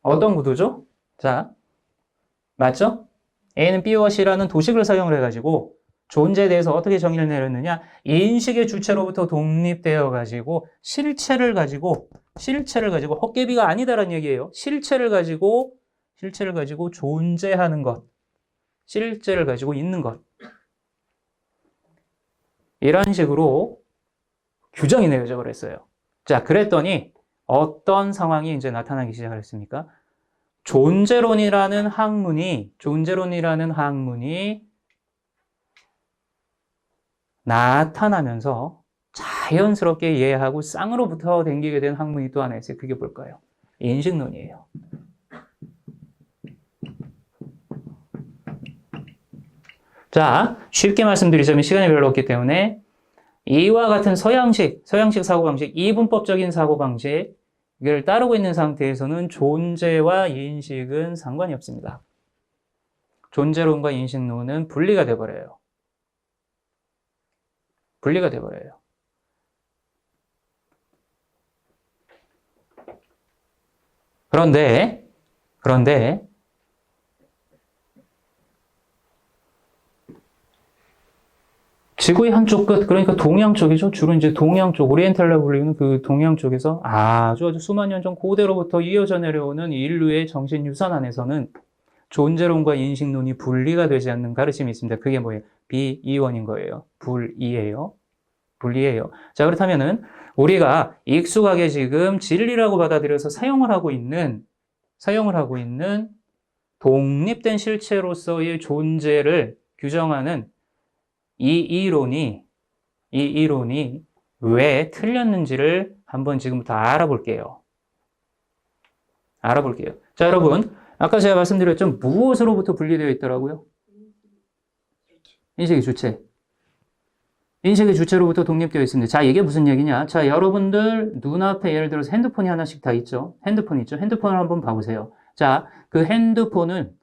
어떤 구도죠? 자, 맞죠? A는 B와 C라는 도식을 사용을 해가지고 존재에 대해서 어떻게 정의를 내렸느냐? 인식의 주체로부터 독립되어 가지고 실체를 가지고 헛개비가 아니다라는 얘기예요. 실체를 가지고 존재하는 것, 실제를 가지고 있는 것. 이런 식으로 규정이 내려져 버렸어요. 자, 그랬더니 어떤 상황이 이제 나타나기 시작을 했습니까? 존재론이라는 학문이 나타나면서 자연스럽게 이해하고 쌍으로부터 댕기게 된 학문이 또 하나 있어요. 그게 뭘까요? 인식론이에요. 자, 쉽게 말씀드리자면 시간이 별로 없기 때문에 이와 같은 서양식 사고방식, 이분법적인 사고방식을 따르고 있는 상태에서는 존재와 인식은 상관이 없습니다. 존재론과 인식론은 분리가 돼버려요. 그런데 지구의 한쪽 끝, 그러니까 동양 쪽이죠. 주로 이제 동양 쪽, 오리엔탈이라고 불리는 그 동양 쪽에서 아주 수만 년 전 고대로부터 이어져 내려오는 인류의 정신 유산 안에서는 존재론과 인식론이 분리가 되지 않는 가르침이 있습니다. 그게 뭐예요? 비이원인 거예요. 분리예요. 자, 그렇다면은 우리가 익숙하게 지금 진리라고 받아들여서 사용을 하고 있는 독립된 실체로서의 존재를 규정하는 이 이론이 왜 틀렸는지를 한번 지금부터 알아볼게요. 자, 여러분, 아까 제가 말씀드렸죠? 무엇으로부터 분리되어 있더라고요? 인식의 주체. 인식의 주체로부터 독립되어 있습니다. 자, 이게 무슨 얘기냐? 자, 여러분들 눈앞에 예를 들어서 핸드폰이 하나씩 다 있죠? 핸드폰을 한번 봐보세요. 자, 그 핸드폰은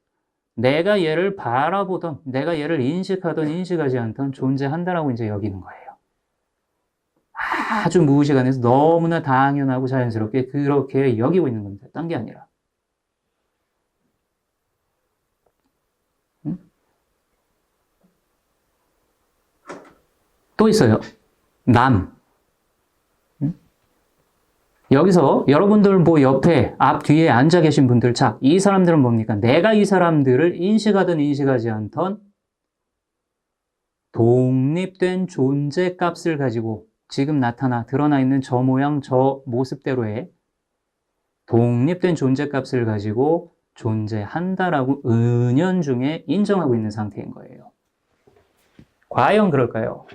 내가 얘를 바라보던, 내가 얘를 인식하던, 인식하지 않던 존재한다라고 이제 여기는 거예요. 아주 무의식안에서 너무나 당연하고 자연스럽게 그렇게 여기고 있는 겁니다. 딴 게 아니라. 또 있어요. 남. 여기서 여러분들 뭐 옆에, 앞, 뒤에 앉아 계신 분들, 자, 이 사람들은 뭡니까? 내가 이 사람들을 인식하든 인식하지 않던 독립된 존재 값을 가지고 지금 드러나 있는 저 모양, 저 모습대로의 독립된 존재 값을 가지고 존재한다라고 은연중에 인정하고 있는 상태인 거예요. 과연 그럴까요?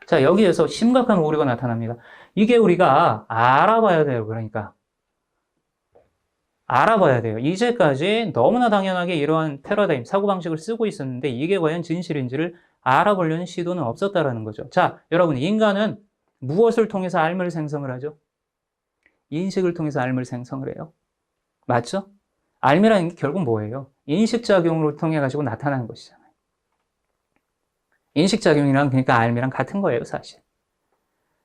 자, 여기에서 심각한 오류가 나타납니다. 이게 우리가 알아봐야 돼요. 그러니까. 알아봐야 돼요. 이제까지 너무나 당연하게 이러한 패러다임, 사고방식을 쓰고 있었는데 이게 과연 진실인지를 알아보려는 시도는 없었다라는 거죠. 자, 여러분, 인간은 무엇을 통해서 알을 생성을 하죠? 인식을 통해서 알을 생성을 해요. 맞죠? 알미라는 게 결국 뭐예요? 인식작용으로 통해 가지고 나타나는 것이잖아요. 인식작용이랑 그러니까 알미랑 같은 거예요, 사실.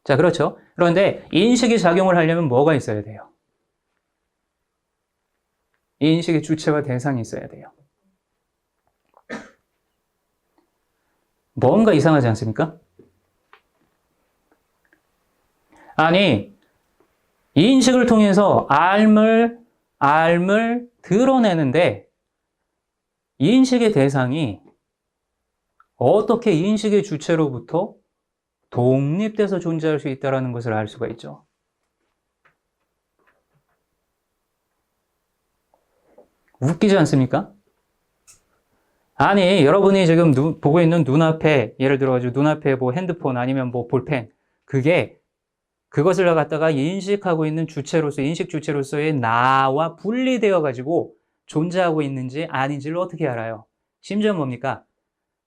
자, 그렇죠? 그런데 인식이 작용을 하려면 뭐가 있어야 돼요? 인식의 주체와 대상이 있어야 돼요. 뭔가 이상하지 않습니까? 아니, 인식을 통해서 알을 드러내는데 인식의 대상이 어떻게 인식의 주체로부터 독립돼서 존재할 수 있다는 것을 알 수가 있죠. 웃기지 않습니까? 아니, 여러분이 지금 보고 있는 눈앞에, 예를 들어가지고 눈앞에 뭐 핸드폰 아니면 뭐 볼펜, 그것을 갖다가 인식하고 있는 주체로서, 인식 주체로서의 나와 분리되어 가지고 존재하고 있는지 아닌지를 어떻게 알아요? 심지어 뭡니까?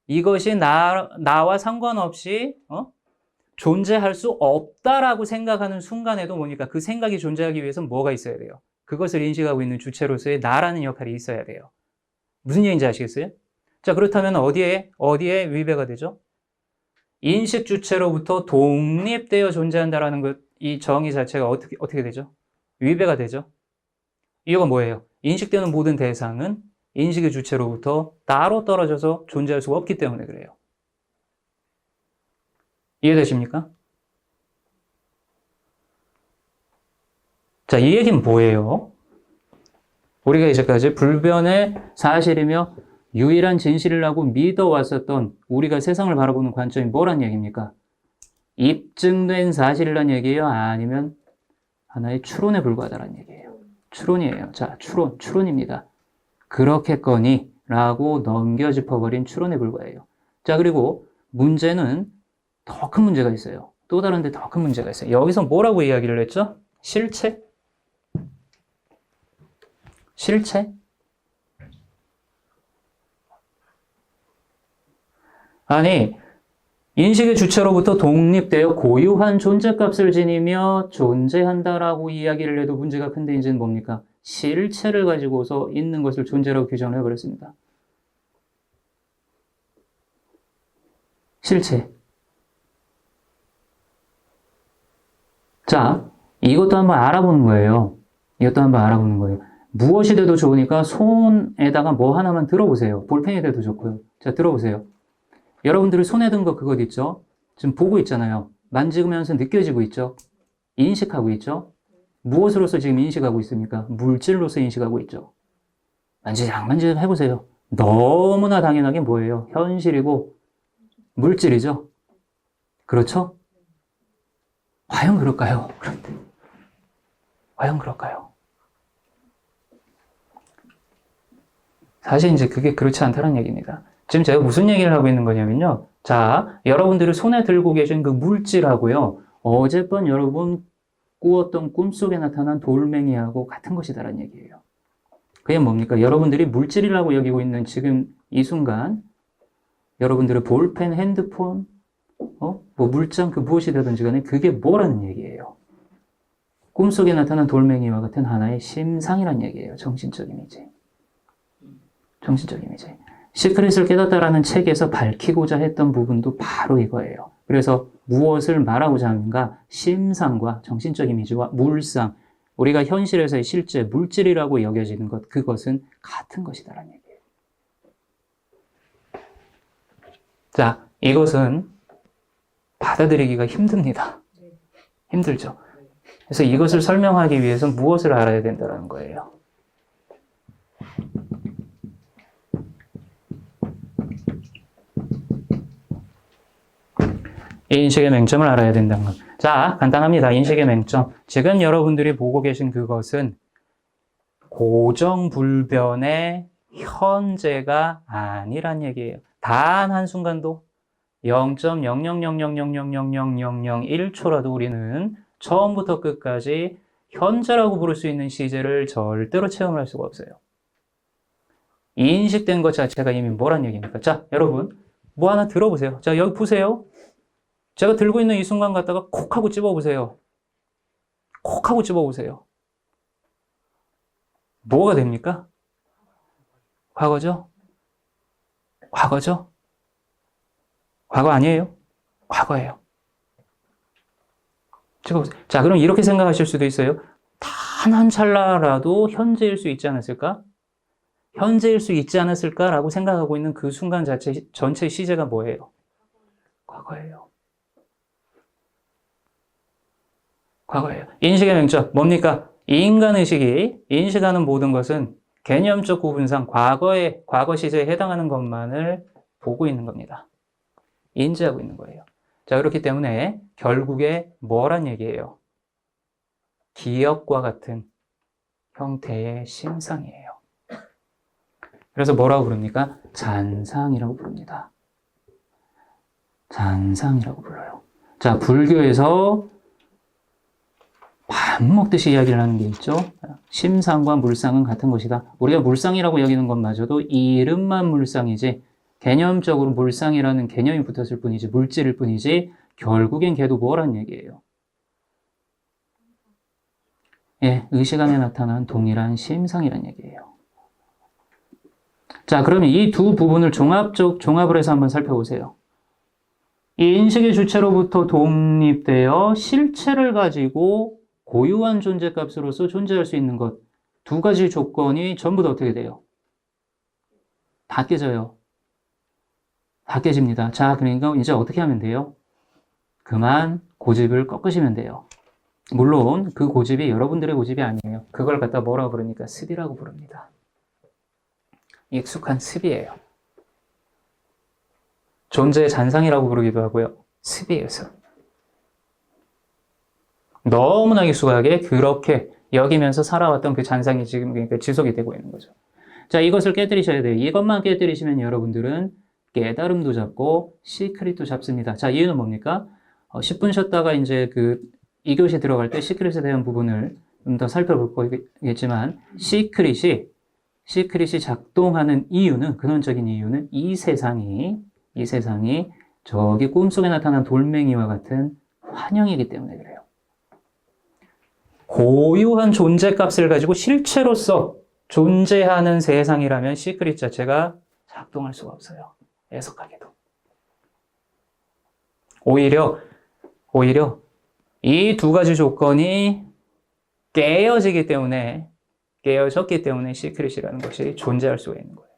이것이 나와 상관없이, 존재할 수 없다라고 생각하는 순간에도 뭡니까? 그 생각이 존재하기 위해서는 뭐가 있어야 돼요? 그것을 인식하고 있는 주체로서의 나라는 역할이 있어야 돼요. 무슨 얘기인지 아시겠어요? 자, 그렇다면 어디에 위배가 되죠? 인식 주체로부터 독립되어 존재한다라는 것, 이 정의 자체가 어떻게 되죠? 위배가 되죠? 이거 뭐예요? 인식되는 모든 대상은 인식의 주체로부터 따로 떨어져서 존재할 수가 없기 때문에 그래요. 이해되십니까? 자, 이 얘기는 뭐예요? 우리가 이제까지 불변의 사실이며 유일한 진실이라고 믿어왔었던 우리가 세상을 바라보는 관점이 뭐란 얘기입니까? 입증된 사실이란 얘기예요? 아니면 하나의 추론에 불과하다는 얘기예요? 추론이에요. 자, 추론입니다. 그렇겠거니 라고 넘겨 짚어버린 추론에 불과해요. 자, 그리고 문제는 더 큰 문제가 있어요. 또 다른 데 더 큰 문제가 있어요. 여기서 뭐라고 이야기를 했죠? 실체? 실체? 아니, 인식의 주체로부터 독립되어 고유한 존재값을 지니며 존재한다라고 이야기를 해도 문제가 큰데 이제는 뭡니까? 실체를 가지고서 있는 것을 존재라고 규정을 해버렸습니다. 실체. 자, 이것도 한번 알아보는 거예요. 이것도 한번 알아보는 거예요. 무엇이 돼도 좋으니까 손에다가 뭐 하나만 들어보세요. 볼펜이 돼도 좋고요. 자, 들어보세요. 여러분들이 손에 든 거 그것 있죠? 지금 보고 있잖아요. 만지면서 느껴지고 있죠? 인식하고 있죠? 무엇으로서 지금 인식하고 있습니까? 물질로서 인식하고 있죠. 만지작 해보세요. 너무나 당연하게 뭐예요? 현실이고 물질이죠? 그렇죠? 과연 그럴까요? 그런데 과연 그럴까요? 사실 이제 그게 그렇지 않다는 얘기입니다. 지금 제가 무슨 얘기를 하고 있는 거냐면요. 자, 여러분들이 손에 들고 계신 그 물질하고요. 어젯밤 여러분 꾸었던 꿈속에 나타난 돌멩이하고 같은 것이다라는 얘기예요. 그게 뭡니까? 여러분들이 물질이라고 여기고 있는 지금 이 순간 여러분들의 볼펜, 핸드폰, 뭐 물장 그 무엇이 되든지 간에 그게 뭐라는 얘기예요? 꿈속에 나타난 돌멩이와 같은 하나의 심상이라는 얘기예요. 정신적 이미지. 정신적 이미지. 시크릿을 깨닫다라는 책에서 밝히고자 했던 부분도 바로 이거예요. 그래서 무엇을 말하고자 하는가? 심상과 정신적 이미지와 물상, 우리가 현실에서의 실제 물질이라고 여겨지는 것, 그것은 같은 것이다라는 얘기예요. 자, 이것은 받아들이기가 힘듭니다. 힘들죠. 그래서 이것을 설명하기 위해서 무엇을 알아야 된다는 거예요. 이 인식의 맹점을 알아야 된다는 것. 자, 간단합니다. 인식의 맹점. 지금 여러분들이 보고 계신 그것은 고정불변의 현재가 아니란 얘기예요. 단 한순간도 0.0000000001초라도 우리는 처음부터 끝까지 현재라고 부를 수 있는 시제를 절대로 체험할 수가 없어요. 인식된 것 자체가 이미 뭐란 얘기입니까? 자, 여러분 뭐 하나 들어보세요. 자, 여기 보세요. 제가 들고 있는 이 순간 갖다가 콕 하고 찝어보세요. 콕 하고 찝어보세요. 뭐가 됩니까? 과거죠? 과거죠? 과거 아니에요? 과거예요. 찝어보세요. 자, 그럼 이렇게 생각하실 수도 있어요. 단 한 찰나라도 현재일 수 있지 않았을까? 현재일 수 있지 않았을까라고 생각하고 있는 그 순간 자체 전체 시제가 뭐예요? 과거예요. 과거예요. 인식의 맹점 뭡니까? 인간의식이 인식하는 모든 것은 개념적 구분상 과거 시제에 해당하는 것만을 보고 있는 겁니다. 인지하고 있는 거예요. 자, 그렇기 때문에 결국에 뭐란 얘기예요? 기억과 같은 형태의 심상이에요. 그래서 뭐라고 부릅니까? 잔상이라고 부릅니다. 잔상이라고 불러요. 자, 불교에서 밥 먹듯이 이야기를 하는 게 있죠. 심상과 물상은 같은 것이다. 우리가 물상이라고 여기는 것마저도 이름만 물상이지 개념적으로 물상이라는 개념이 붙었을 뿐이지 물질일 뿐이지 결국엔 걔도 뭐란 얘기예요? 예, 의식 안에 나타난 동일한 심상이란 얘기예요. 자, 그러면 이 두 부분을 종합을 해서 한번 살펴보세요. 이 인식의 주체로부터 독립되어 실체를 가지고 고유한 존재값으로서 존재할 수 있는 것. 두 가지 조건이 전부 다 어떻게 돼요? 다 깨져요. 다 깨집니다. 자, 그러니까 이제 어떻게 하면 돼요? 그만 고집을 꺾으시면 돼요. 물론 그 고집이 여러분들의 고집이 아니에요. 그걸 갖다 뭐라고 부르니까 습이라고 부릅니다. 익숙한 습이에요. 존재의 잔상이라고 부르기도 하고요. 습이에요, 습. 너무나 익숙하게 그렇게 여기면서 살아왔던 그 잔상이 지금 그러니까 지속이 되고 있는 거죠. 자, 이것을 깨뜨리셔야 돼요. 이것만 깨뜨리시면 여러분들은 깨달음도 잡고 시크릿도 잡습니다. 자, 이유는 뭡니까? 10분 쉬었다가 이제 그 2교시 들어갈 때 시크릿에 대한 부분을 좀 더 살펴볼 거겠지만 시크릿이 작동하는 이유는 근원적인 이유는 이 세상이 저기 꿈속에 나타난 돌멩이와 같은 환영이기 때문에 그래요. 고유한 존재값을 가지고 실체로서 존재하는 세상이라면 시크릿 자체가 작동할 수가 없어요. 애석하게도. 오히려 이 두 가지 조건이 깨어졌기 때문에 시크릿이라는 것이 존재할 수가 있는 거예요.